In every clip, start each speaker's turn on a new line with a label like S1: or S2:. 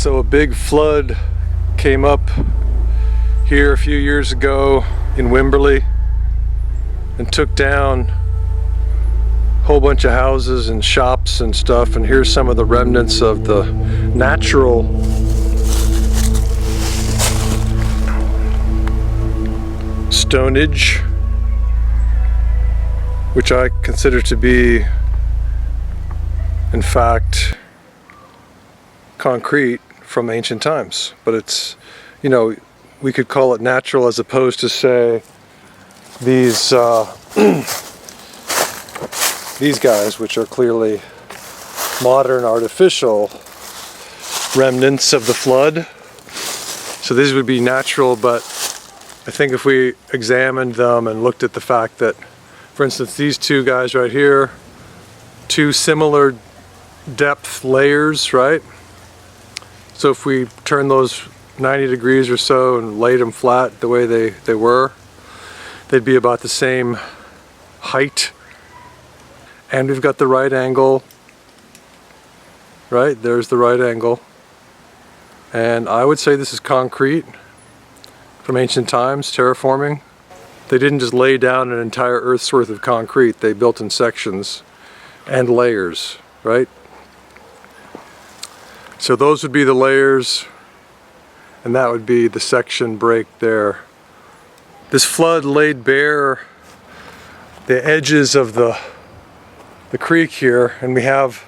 S1: So a big flood came up here a few years ago in Wimberley and took down a whole bunch of houses and shops and stuff, and here's some of the remnants of the natural stonage, which I consider to be, in fact, concrete from ancient times. But it's, you know, we could call it natural as opposed to, say, these these guys, which are clearly modern artificial remnants of the flood. So these would be natural, but I think if we examined them and looked at the fact that, for instance, these two guys right here, two similar depth layers, right? So if we turn those 90 degrees or so and laid them flat the way they were, they'd be about the same height. And we've got the right angle, right? There's the right angle. And I would say this is concrete from ancient times, terraforming. They didn't just lay down an entire Earth's worth of concrete. They built in sections and layers, right? So those would be the layers, and that would be the section break there. This flood laid bare the edges of the creek here, and we have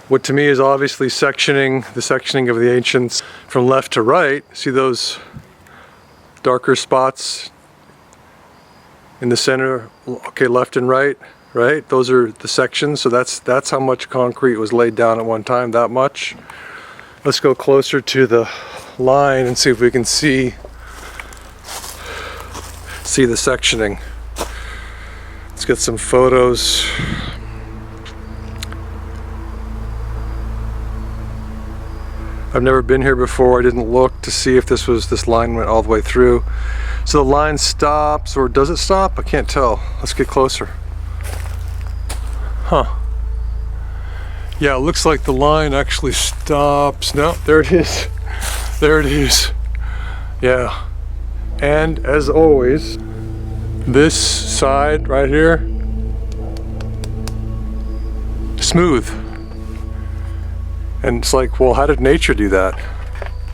S1: what to me is obviously the sectioning of the ancients from left to right. See those darker spots in the center? Okay, left and right, right? Those are the sections. So that's how much concrete was laid down at one time, that much. Let's go closer to the line and see if we can see the sectioning. Let's get some photos. I've never been here before. I didn't look to see if this line went all the way through. So the line stops, or does it stop? I can't tell. Let's get closer. Huh. Yeah, it looks like the line actually stops. No, there it is. There it is. Yeah. And as always, this side right here, smooth. And it's like, well, how did nature do that?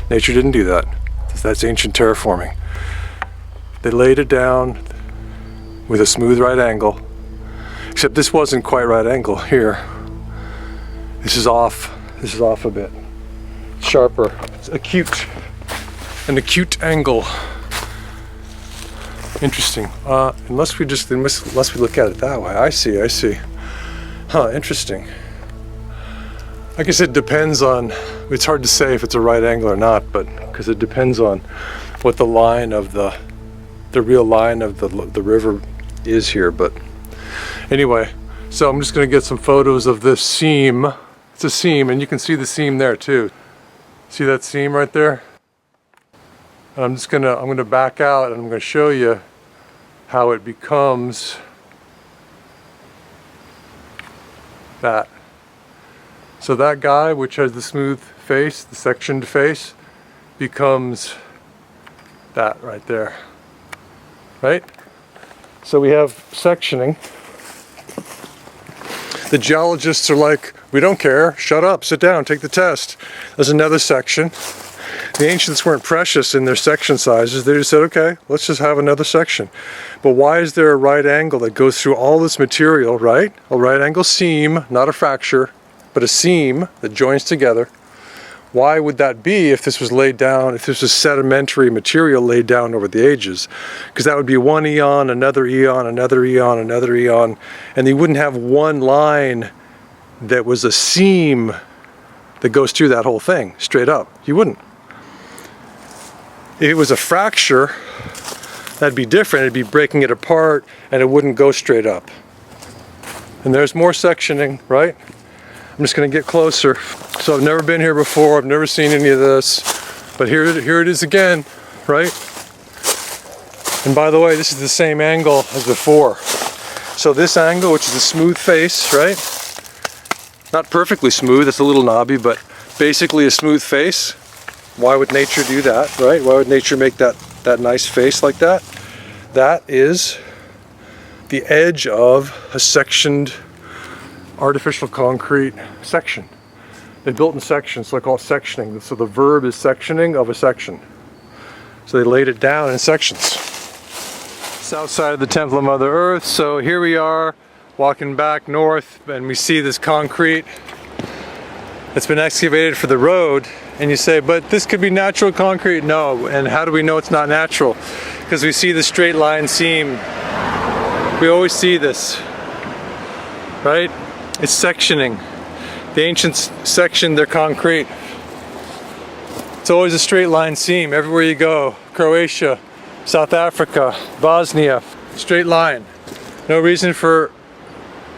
S1: Nature didn't do that. That's ancient terraforming. They laid it down with a smooth right angle, except this wasn't quite right angle here. This is off a bit. Sharper. It's acute. An acute angle. Interesting. Unless we look at it that way. I see. Huh, interesting. I guess it depends on, it's hard to say if it's a right angle or not, but because it depends on what the line of the real line of the river is here. But anyway, so I'm just going to get some photos of this seam. It's a seam, and you can see the seam there too. See that seam right there? And I'm going to back out and I'm going to show you how it becomes that. So that guy, which has the smooth face, the sectioned face, becomes that right there, right? So we have sectioning. The geologists are like, we don't care, shut up, sit down, take the test. There's another section. The ancients weren't precious in their section sizes. They just said, okay, let's just have another section. But why is there a right angle that goes through all this material, right? A right angle seam, not a fracture, but a seam that joins together. Why would that be if this was laid down, if this was sedimentary material laid down over the ages? Because that would be one eon, another eon, another eon, another eon, and you wouldn't have one line that was a seam that goes through that whole thing, straight up. You wouldn't. If it was a fracture, that'd be different. It'd be breaking it apart and it wouldn't go straight up. And there's more sectioning, right? I'm just going to get closer. So I've never been here before. I've never seen any of this. But here it is again, right? And by the way, this is the same angle as before. So this angle, which is a smooth face, right? Not perfectly smooth, it's a little knobby, but basically a smooth face. Why would nature do that, right? Why would nature make that nice face like that? That is the edge of a sectioned artificial concrete section. They built in sections, so they call it sectioning. So the verb is sectioning of a section. So they laid it down in sections. South side of the Temple of Mother Earth. So here we are walking back north, and we see this concrete that's been excavated for the road. And you say, but this could be natural concrete. No. And how do we know it's not natural? Because we see the straight line seam. We always see this, right? It's sectioning. The ancients sectioned their concrete. It's always a straight line seam everywhere you go. Croatia, South Africa, Bosnia, straight line. No reason for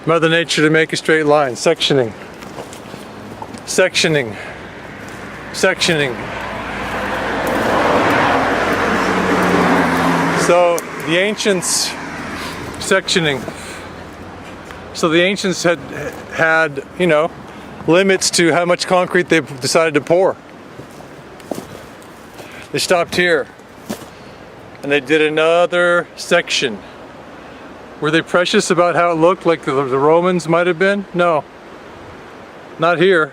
S1: Mother Nature to make a straight line. Sectioning. Sectioning. Sectioning. So the ancients sectioning. So the ancients had, you know, limits to how much concrete they decided to pour. They stopped here and they did another section. Were they precious about how it looked like the Romans might have been? No, not here.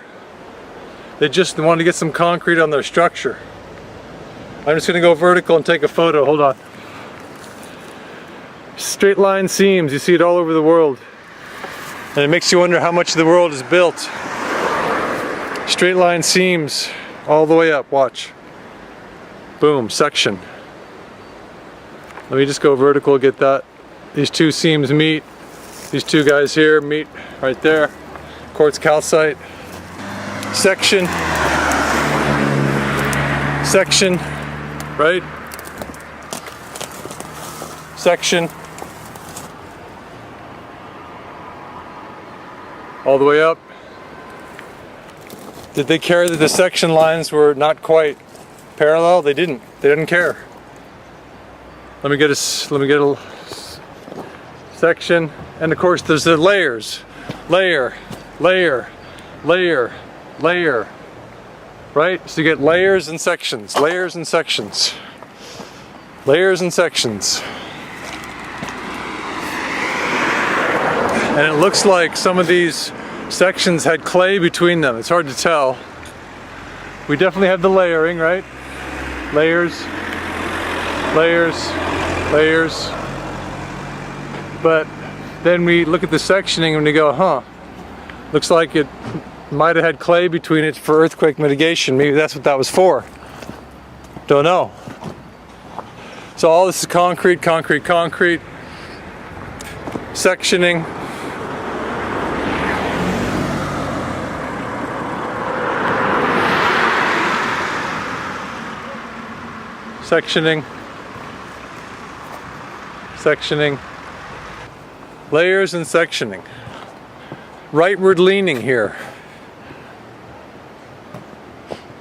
S1: They just wanted to get some concrete on their structure. I'm just going to go vertical and take a photo. Hold on. Straight line seams, you see it all over the world. And it makes you wonder how much of the world is built. Straight line seams all the way up, watch. Boom, section. Let me just go vertical, get that. These two seams meet. These two guys here meet right there. Quartz calcite. Section. Section, right? Section. All the way up. Did they care that the section lines were not quite parallel? They didn't. They didn't care. Let me get a section, and of course there's the layers. Layer, layer, layer, layer. Right? So you get layers and sections, layers and sections, layers and sections. And it looks like some of these sections had clay between them. It's hard to tell. We definitely have the layering, right? Layers, layers, layers. But then we look at the sectioning and we go, huh, looks like it might have had clay between it for earthquake mitigation. Maybe that's what that was for. Don't know. So all this is concrete, concrete, concrete. Sectioning. Sectioning, sectioning, layers and sectioning. Rightward leaning here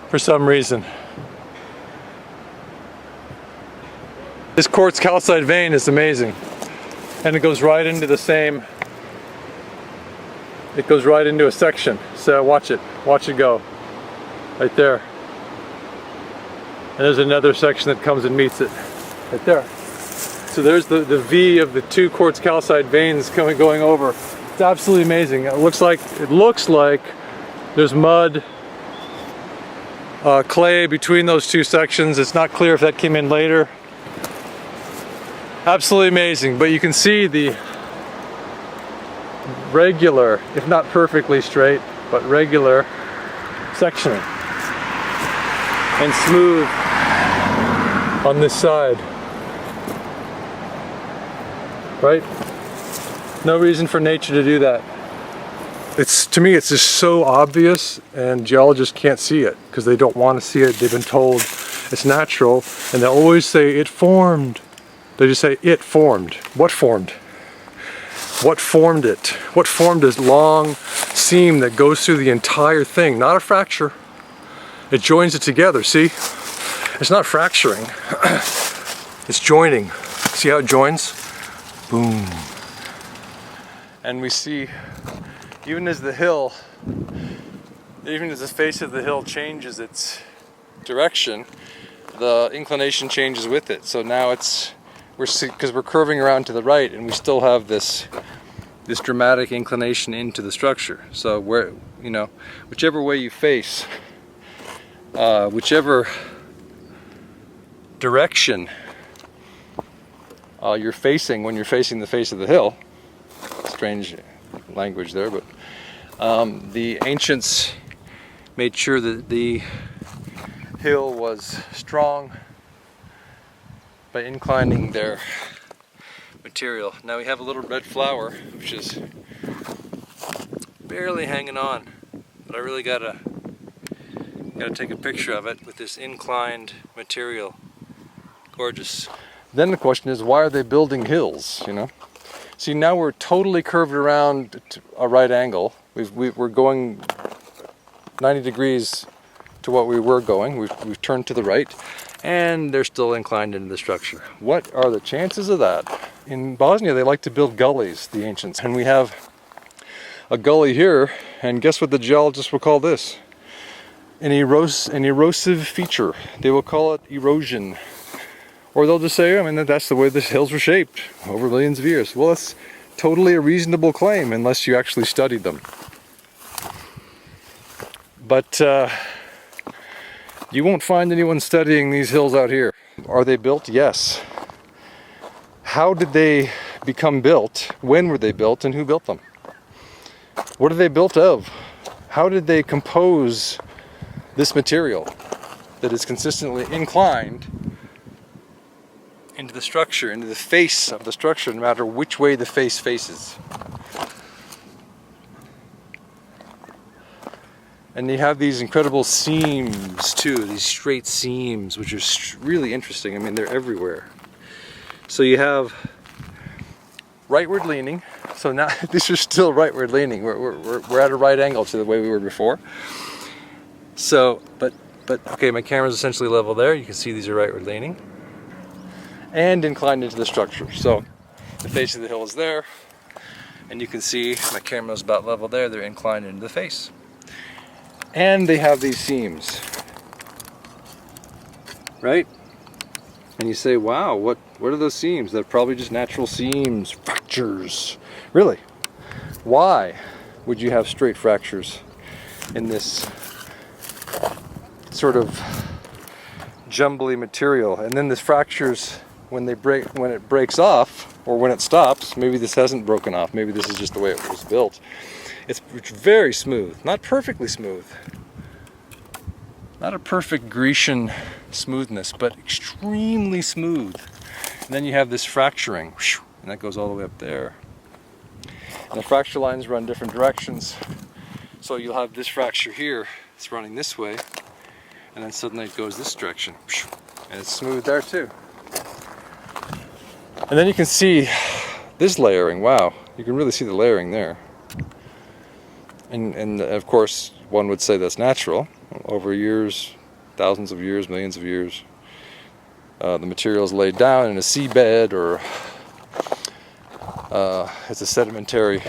S1: for some reason. This quartz calcite vein is amazing, and it goes right into the same, it goes right into a section. So watch it go, right there. And there's another section that comes and meets it right there. So there's the V of the two quartz calcite veins going over. It's absolutely amazing. It looks like there's mud, clay between those two sections. It's not clear if that came in later. Absolutely amazing. But you can see the regular, if not perfectly straight, but regular sectioning. And smooth on this side, right? No reason for nature to do that. To me, it's just so obvious, and geologists can't see it because they don't want to see it. They've been told it's natural, and they always say it formed. They just say it formed. What formed? What formed it? What formed this long seam that goes through the entire thing? Not a fracture. It joins it together, see? It's not fracturing, it's joining. See how it joins? Boom. And we see, even as the hill even as the face of the hill changes its direction, the inclination changes with it. So now because we're curving around to the right, and we still have this dramatic inclination into the structure. So whichever way you face, whichever direction you're facing when you're facing the face of the hill, strange language there, but the ancients made sure that the hill was strong by inclining their material. Now we have a little red flower, which is barely hanging on, but I really gotta take a picture of it with this inclined material. Gorgeous. Then the question is, why are they building hills, you know? See, now we're totally curved around to a right angle. We're going 90 degrees to what we were going. We've turned to the right, and they're still inclined into the structure. What are the chances of that? In Bosnia, they like to build gullies, the ancients, and we have a gully here, and guess what the geologists will call this? An erosive feature. They will call it erosion. Or they'll just say, I mean, that's the way the hills were shaped over millions of years. Well, it's totally a reasonable claim unless you actually studied them. But you won't find anyone studying these hills out here. Are they built? Yes. How did they become built? When were they built, and who built them? What are they built of? How did they compose this material that is consistently inclined into the structure, into the face of the structure, no matter which way the face faces? And you have these incredible seams too, these straight seams, which are really interesting. I mean, they're everywhere. So you have rightward leaning. So now these are still rightward leaning. We're at a right angle to the way we were before. So, but okay, my camera's essentially level there. You can see these are rightward leaning and inclined into the structure. So the face of the hill is there, and you can see my camera's about level there. They're inclined into the face. And they have these seams, right? And you say, wow, what are those seams? They're probably just natural seams, fractures. Really? Why would you have straight fractures in this sort of jumbly material? And then these fractures, when it breaks off, or when it stops, maybe this hasn't broken off, maybe this is just the way it was built. It's very smooth, not perfectly smooth. Not a perfect Grecian smoothness, but extremely smooth. And then you have this fracturing, and that goes all the way up there. And the fracture lines run different directions. So you'll have this fracture here, it's running this way, and then suddenly it goes this direction. And it's smooth there too. And then you can see this layering, wow, you can really see the layering there. And of course, one would say that's natural. Over years, thousands of years, millions of years, the material is laid down in a seabed, or it's a sedimentary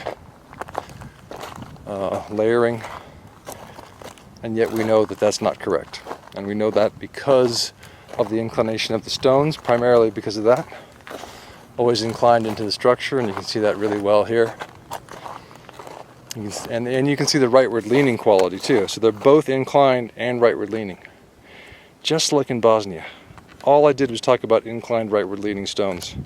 S1: layering. And yet we know that that's not correct. And we know that because of the inclination of the stones, primarily because of that. Always inclined into the structure, and you can see that really well here. And you can see the rightward leaning quality too. So they're both inclined and rightward leaning. Just like in Bosnia. All I did was talk about inclined rightward leaning stones.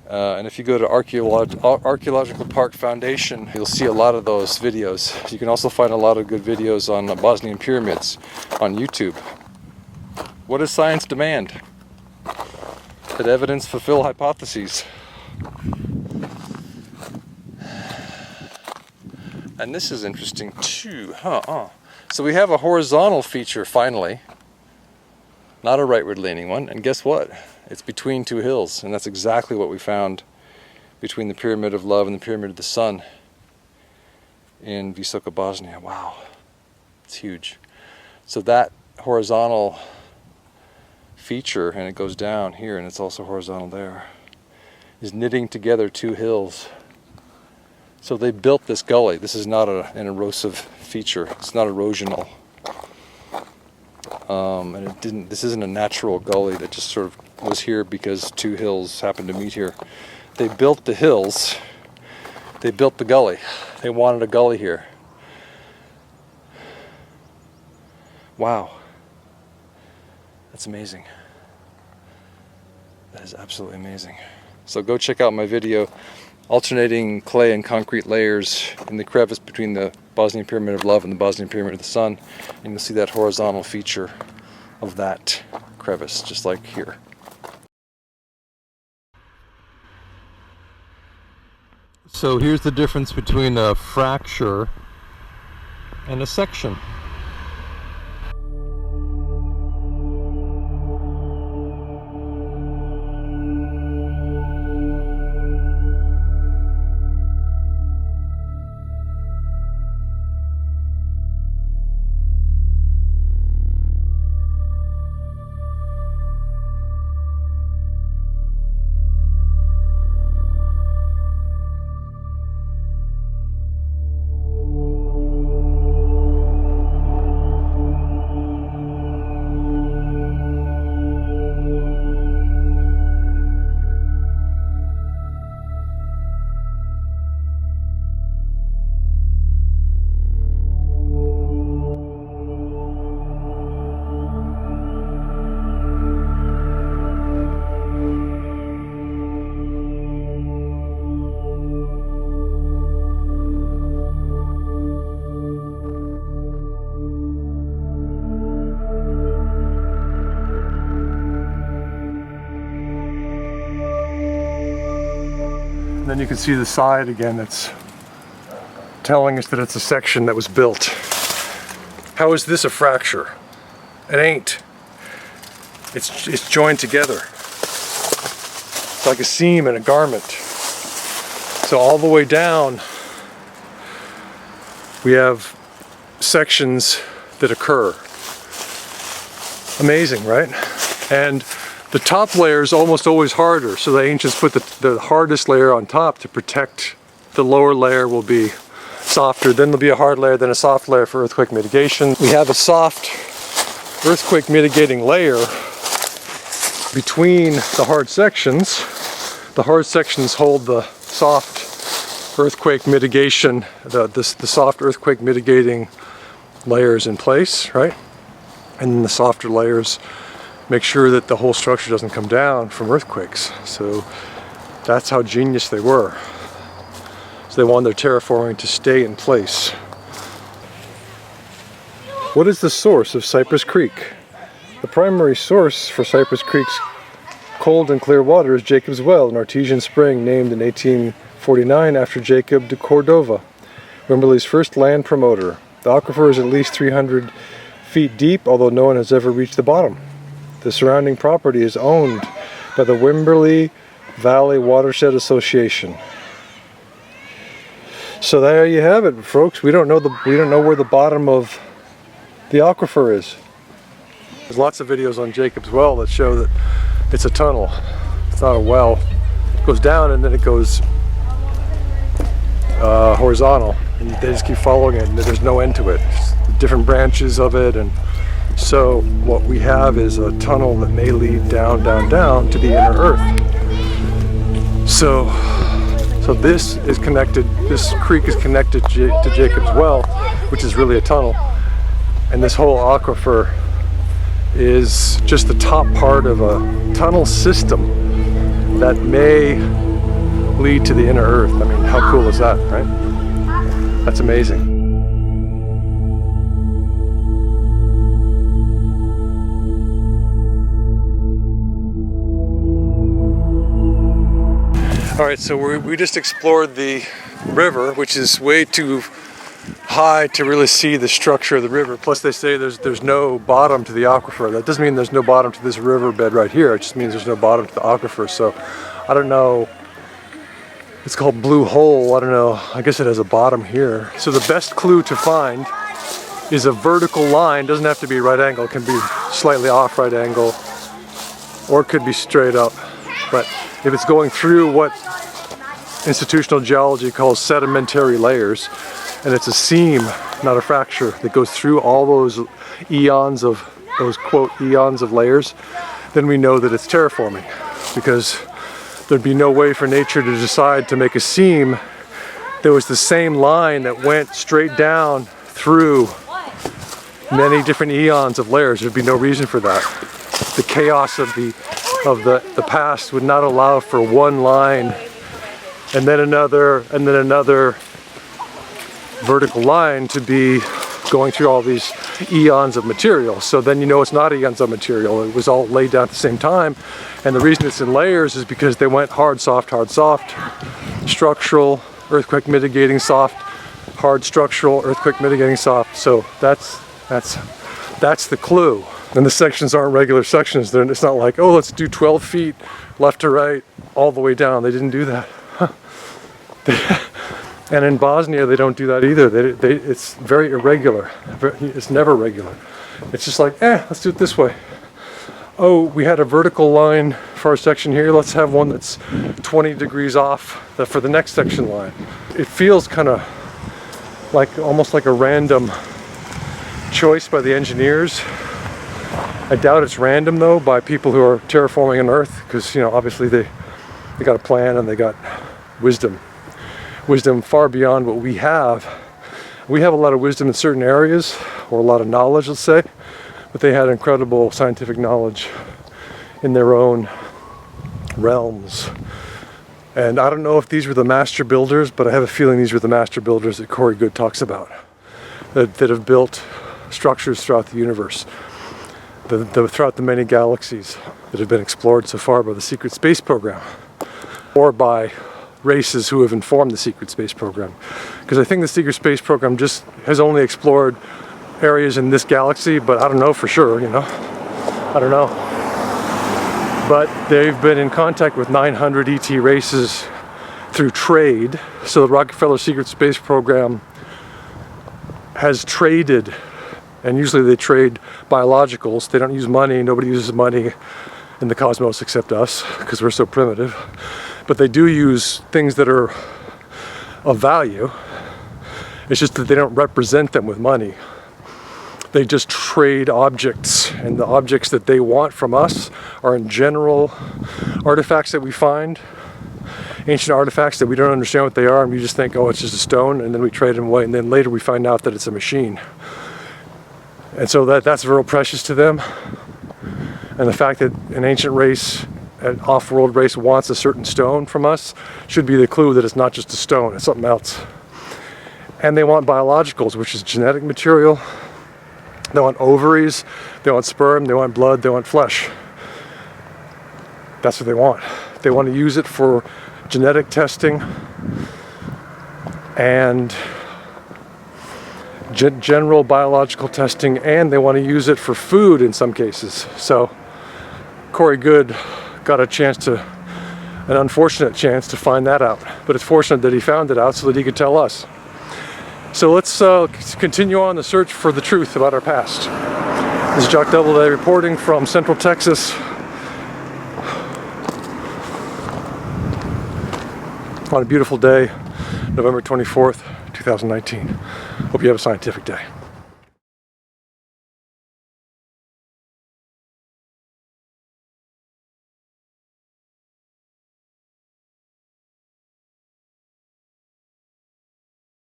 S1: And if you go to Archaeological Park Foundation, you'll see a lot of those videos. You can also find a lot of good videos on the Bosnian pyramids on YouTube. What does science demand? That evidence fulfill hypotheses. And this is interesting too, So we have a horizontal feature finally, not a rightward leaning one, and guess what? It's between two hills, and that's exactly what we found between the Pyramid of Love and the Pyramid of the Sun in Visoka, Bosnia. Wow, it's huge. So that horizontal feature, and it goes down here, and it's also horizontal there, is knitting together two hills. So they built this gully. This is not an erosive feature. It's not erosional. And it didn't. This isn't a natural gully that just sort of was here because two hills happened to meet here. They built the hills. They built the gully. They wanted a gully here. Wow. That's amazing. That is absolutely amazing. So go check out my video, alternating clay and concrete layers in the crevice between the Bosnian Pyramid of Love and the Bosnian Pyramid of the Sun. And you'll see that horizontal feature of that crevice, just like here. So here's the difference between a fracture and a section. And then you can see the side again that's telling us that it's a section that was built. How is this a fracture? It ain't. It's joined together. It's like a seam in a garment. So all the way down, we have sections that occur. Amazing, right? And the top layer is almost always harder, so the ancients put the hardest layer on top to protect. The lower layer will be softer, then there'll be a hard layer, then a soft layer for earthquake mitigation. We have a soft earthquake mitigating layer between the hard sections. The hard sections hold the soft earthquake mitigation, the soft earthquake mitigating layers in place, right? And then the softer layers make sure that the whole structure doesn't come down from earthquakes. So that's how genius they were. So they wanted their terraforming to stay in place. What is the source of Cypress Creek? The primary source for Cypress Creek's cold and clear water is Jacob's Well, an artesian spring named in 1849 after Jacob de Cordova, Wimberley's first land promoter. The aquifer is at least 300 feet deep, although no one has ever reached the bottom. The surrounding property is owned by the Wimberley Valley Watershed Association. So there you have it, folks. We don't know where the bottom of the aquifer is. There's lots of videos on Jacob's Well that show that it's a tunnel. It's not a well. It goes down and then it goes horizontal, and they just keep following it, and there's no end to it. It's different branches of it, and so what we have is a tunnel that may lead down to the inner earth. So this is connected, this creek is connected to Jacob's Well, which is really a tunnel. And this whole aquifer is just the top part of a tunnel system that may lead to the inner earth. I mean, how cool is that, right? That's amazing. All right, so we just explored the river, which is way too high to really see the structure of the river. Plus they say there's no bottom to the aquifer. That doesn't mean there's no bottom to this riverbed right here. It just means there's no bottom to the aquifer. So I don't know. It's called Blue Hole. I don't know. I guess it has a bottom here. So the best clue to find is a vertical line. Doesn't have to be right angle. It can be slightly off right angle, or it could be straight up. But if it's going through what institutional geology calls sedimentary layers, and it's a seam, not a fracture, that goes through all those eons of, those quote eons of layers, then we know that it's terraforming, because there'd be no way for nature to decide to make a seam that was the same line that went straight down through many different eons of layers. There'd be no reason for that. The chaos of the past would not allow for one line and then another vertical line to be going through all these eons of material. So then you know it's not eons of material. It was all laid down at the same time. And the reason it's in layers is because they went hard, soft, structural, earthquake mitigating, soft, hard, structural, earthquake mitigating, soft. So that's the clue. And the sections aren't regular sections. It's not like, oh, let's do 12 feet left to right all the way down. They didn't do that. And in Bosnia, they don't do that either. It's very irregular. It's never regular. It's just like, let's do it this way. Oh, we had a vertical line for our section here. Let's have one that's 20 degrees off for the next section line. It feels kind of like almost like a random choice by the engineers. I doubt it's random though by people who are terraforming on Earth, because obviously they got a plan and they got wisdom far beyond what we have. We have a lot of wisdom in certain areas, or a lot of knowledge, let's say, but they had incredible scientific knowledge in their own realms. And I don't know if these were the master builders, but I have a feeling these were the master builders that Corey Goode talks about, that have built structures throughout the universe, throughout the many galaxies that have been explored so far by the secret space program, or by races who have informed the secret space program. Because I think the secret space program just has only explored areas in this galaxy, but I don't know for sure, I don't know. But they've been in contact with 900 ET races through trade. So the Rockefeller secret space program has traded, and usually they trade biologicals. They don't use money. Nobody uses money in the cosmos except us, because we're so primitive. But they do use things that are of value. It's just that they don't represent them with money. They just trade objects, and the objects that they want from us are in general artifacts that we find, ancient artifacts that we don't understand what they are, and we just think, oh, it's just a stone, and then we trade them away, and then later we find out that it's a machine. And so that's real precious to them. And the fact that an ancient race, an off-world race, wants a certain stone from us should be the clue that it's not just a stone, it's something else. And they want biologicals, which is genetic material. They want ovaries, they want sperm, they want blood, they want flesh. That's what they want. They want to use it for genetic testing and general biological testing, and they want to use it for food in some cases. So Corey Goode got an unfortunate chance to find that out. But it's fortunate that he found it out so that he could tell us. So let's continue on the search for the truth about our past. This is Jock Doubleday reporting from Central Texas. On a beautiful day, November 24th, 2019. Hope you have a scientific day.